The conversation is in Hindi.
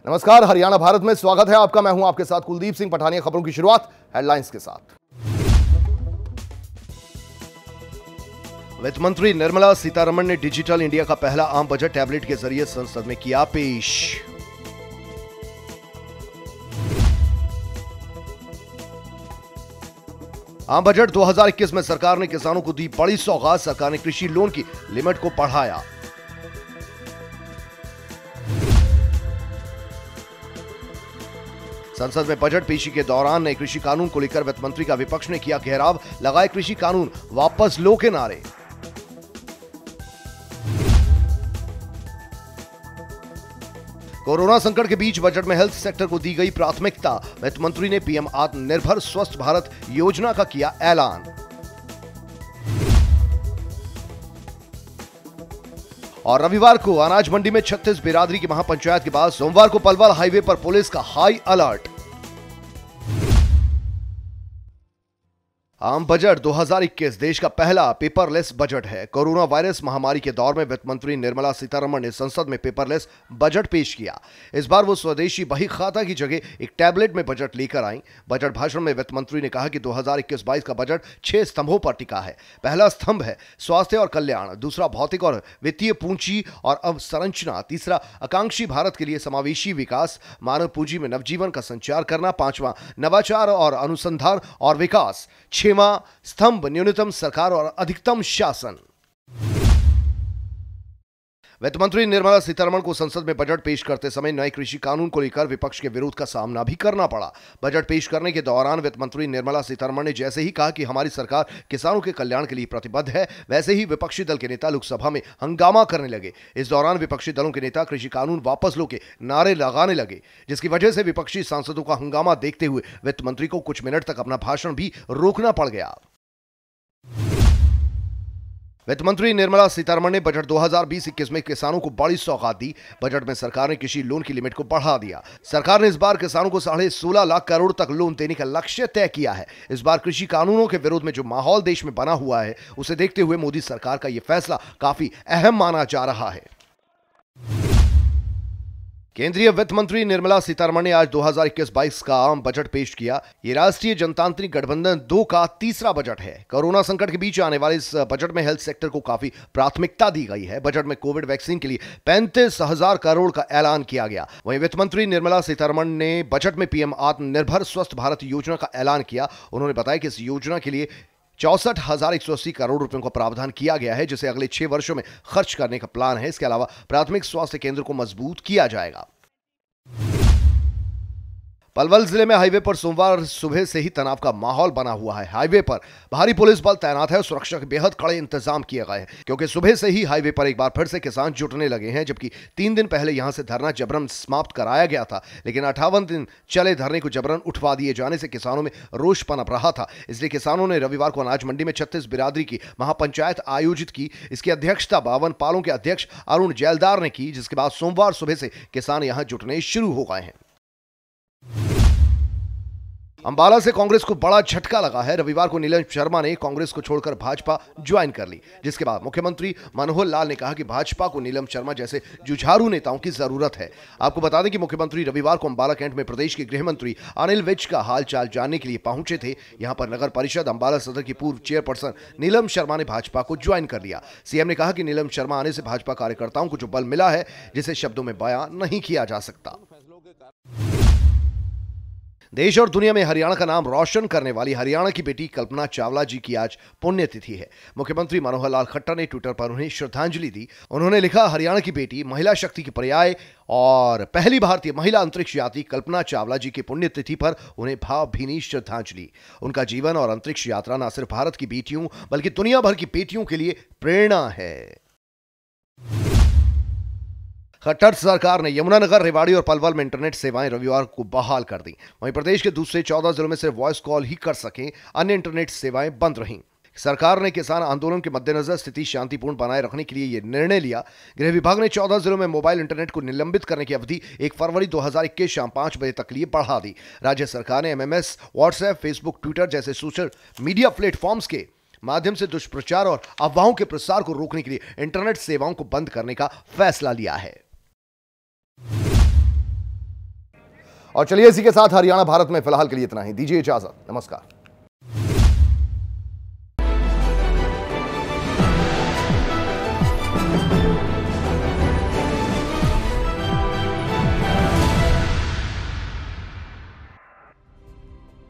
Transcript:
नमस्कार, हरियाणा भारत में स्वागत है आपका। मैं हूं आपके साथ कुलदीप सिंह पठानिया। खबरों की शुरुआत हेडलाइंस के साथ। वित्त मंत्री निर्मला सीतारमण ने डिजिटल इंडिया का पहला आम बजट टैबलेट के जरिए संसद में किया पेश। आम बजट 2021 में सरकार ने किसानों को दी बड़ी सौगात। सरकार ने कृषि लोन की लिमिट को बढ़ाया। संसद में बजट पेशी के दौरान नए कृषि कानून को लेकर वित्त मंत्री का विपक्ष ने किया घेराव। लगाए कृषि कानून वापस लो के नारे। कोरोना संकट के बीच बजट में हेल्थ सेक्टर को दी गई प्राथमिकता। वित्त मंत्री ने पीएम आत्मनिर्भर स्वस्थ भारत योजना का किया ऐलान। और रविवार को अनाज मंडी में 36 बिरादरी की महापंचायत के बाद सोमवार को पलवल हाईवे पर पुलिस का हाई अलर्ट। आम बजट 2021 देश का पहला पेपरलेस बजट है। कोरोना वायरस महामारी के दौर में वित्त मंत्री निर्मला सीतारमण ने संसद में पेपरलेस बजट पेश किया। इस बार वो स्वदेशी बही खाता की जगह एक टैबलेट में बजट लेकर आई। बजट भाषण में वित्त मंत्री ने कहा कि 2021-22 का बजट 6 स्तंभों पर टिका है। पहला स्तंभ है स्वास्थ्य और कल्याण, दूसरा भौतिक और वित्तीय पूंजी और अवसंरचना, तीसरा आकांक्षी भारत के लिए समावेशी विकास, मानव पूंजी में नवजीवन का संचार करना, पांचवा नवाचार और अनुसंधान और विकास, छठवां स्तंभ न्यूनतम सरकार और अधिकतम शासन। वित्त मंत्री निर्मला सीतारमण को संसद में बजट पेश करते समय नए कृषि कानून को लेकर विपक्ष के विरोध का सामना भी करना पड़ा। बजट पेश करने के दौरान वित्त मंत्री निर्मला सीतारमण ने जैसे ही कहा कि हमारी सरकार किसानों के कल्याण के लिए प्रतिबद्ध है, वैसे ही विपक्षी दल के नेता लोकसभा में हंगामा करने लगे। इस दौरान विपक्षी दलों के नेता कृषि कानून वापस लो के नारे लगाने लगे, जिसकी वजह से विपक्षी सांसदों का हंगामा देखते हुए वित्त मंत्री को कुछ मिनट तक अपना भाषण भी रोकना पड़ गया। वित्त मंत्री निर्मला सीतारमण ने बजट 2020-21 में किसानों को बड़ी सौगात दी। बजट में सरकार ने कृषि लोन की लिमिट को बढ़ा दिया। सरकार ने इस बार किसानों को 16.5 लाख करोड़ तक लोन देने का लक्ष्य तय किया है। इस बार कृषि कानूनों के विरोध में जो माहौल देश में बना हुआ है, उसे देखते हुए मोदी सरकार का यह फैसला काफी अहम माना जा रहा है। केंद्रीय वित्त मंत्री निर्मला सीतारमण ने आज 2021-22 का आम बजट पेश किया। ये राष्ट्रीय जनतांत्रिक गठबंधन 2 का तीसरा बजट है। कोरोना संकट के बीच आने वाले इस बजट में हेल्थ सेक्टर को काफी प्राथमिकता दी गई है। बजट में कोविड वैक्सीन के लिए 35,000 करोड़ का ऐलान किया गया। वहीं वित्त मंत्री निर्मला सीतारमण ने बजट में पीएम आत्मनिर्भर स्वस्थ भारत योजना का ऐलान किया। उन्होंने बताया कि इस योजना के लिए 64,180 करोड़ रुपयों का प्रावधान किया गया है, जिसे अगले 6 वर्षों में खर्च करने का प्लान है। इसके अलावा प्राथमिक स्वास्थ्य केंद्र को मजबूत किया जाएगा। पलवल जिले में हाईवे पर सोमवार सुबह से ही तनाव का माहौल बना हुआ है। हाईवे पर भारी पुलिस बल तैनात है और सुरक्षा के बेहद कड़े इंतजाम किए गए हैं, क्योंकि सुबह से ही हाईवे पर एक बार फिर से किसान जुटने लगे हैं। जबकि 3 दिन पहले यहां से धरना जबरन समाप्त कराया गया था, लेकिन 58 दिन चले धरने को जबरन उठवा दिए जाने से किसानों में रोष पनप रहा था। इसलिए किसानों ने रविवार को अनाज मंडी में 36 बिरादरी की महापंचायत आयोजित की। इसकी अध्यक्षता 52 पालों के अध्यक्ष अरुण जैलदार ने की, जिसके बाद सोमवार सुबह से किसान यहां जुटने शुरू हो गए हैं। अंबाला से कांग्रेस को बड़ा झटका लगा है। रविवार को नीलम शर्मा ने कांग्रेस को छोड़कर भाजपा ज्वाइन कर ली, जिसके बाद मुख्यमंत्री मनोहर लाल ने कहा कि भाजपा को नीलम शर्मा जैसे जुझारू नेताओं की जरूरत है। आपको बता दें कि मुख्यमंत्री रविवार को अंबाला कैंट में प्रदेश के गृह मंत्री अनिल विज का हालचाल जानने के लिए पहुंचे थे। यहां पर नगर परिषद अंबाला सदर की पूर्व चेयरपर्सन नीलम शर्मा ने भाजपा को ज्वाइन कर लिया। सीएम ने कहा कि नीलम शर्मा आने से भाजपा कार्यकर्ताओं को जो बल मिला है, जिसे शब्दों में बयान नहीं किया जा सकता। देश और दुनिया में हरियाणा का नाम रोशन करने वाली हरियाणा की बेटी कल्पना चावला जी की आज पुण्यतिथि है। मुख्यमंत्री मनोहर लाल खट्टर ने ट्विटर पर उन्हें श्रद्धांजलि दी। उन्होंने लिखा, हरियाणा की बेटी, महिला शक्ति की पर्याय और पहली भारतीय महिला अंतरिक्ष यात्री कल्पना चावला जी की पुण्यतिथि पर उन्हें भावभीनी श्रद्धांजलि। उनका जीवन और अंतरिक्ष यात्रा न सिर्फ भारत की बेटियों बल्कि दुनिया भर की बेटियों के लिए प्रेरणा है। खट्टर सरकार ने यमुनानगर, रेवाड़ी और पलवल में इंटरनेट सेवाएं रविवार को बहाल कर दी। वहीं प्रदेश के दूसरे 14 जिलों में सिर्फ वॉइस कॉल ही कर सकें, अन्य इंटरनेट सेवाएं बंद रहीं। सरकार ने किसान आंदोलन के मद्देनजर स्थिति शांतिपूर्ण बनाए रखने के लिए यह निर्णय लिया। गृह विभाग ने 14 जिलों में मोबाइल इंटरनेट को निलंबित करने की अवधि 1 फरवरी 2021 शाम 5 बजे तक लिए बढ़ा दी। राज्य सरकार ने एमएमएस, व्हाट्सएप, फेसबुक, ट्विटर जैसे सोशल मीडिया प्लेटफॉर्म्स के माध्यम से दुष्प्रचार और अफवाहों के प्रसार को रोकने के लिए इंटरनेट सेवाओं को बंद करने का फैसला लिया है। और चलिए इसी के साथ हरियाणा भारत में फिलहाल के लिए इतना ही, दीजिए इजाजत, नमस्कार।